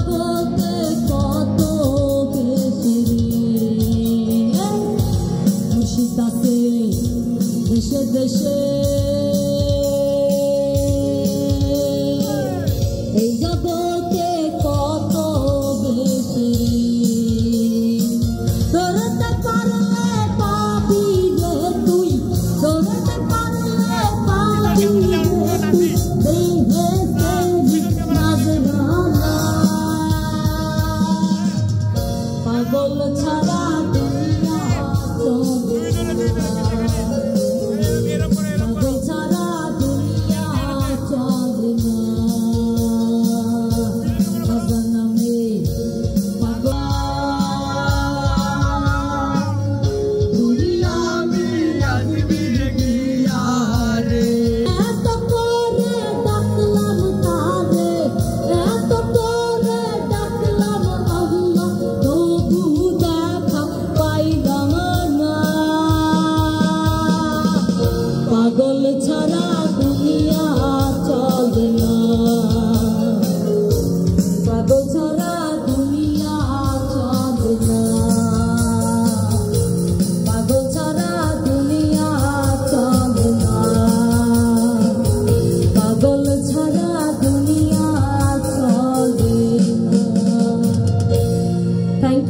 জগতে কত বেশি খুশিত আছে দেশে দেশে এই জগতে কত বেশি ধরতে পারলে পাবি রে তুই ধরতে পারলে পাবি রে তুই দেহে দেহি নাজরানা পাগল ছাড়া দুনিয়া চলে না পাগল ছাড়া দুনিয়া চলে না নামে পাগল দুনিয়া মিয়া দিবিয়া রে এত করে ডাকলাম তারে এত করে ডাকলাম আল্লাহ তবু দেখা পাইলাম না পাগল ছাড়া দুনিয়া চলে না পাগল ছাড়া দুনিয়া চলে না পাগল ছাড়া দুনিয়া চলে না পাগল ছাড়া দুনিয়া চলে না থ্যাংক ইউ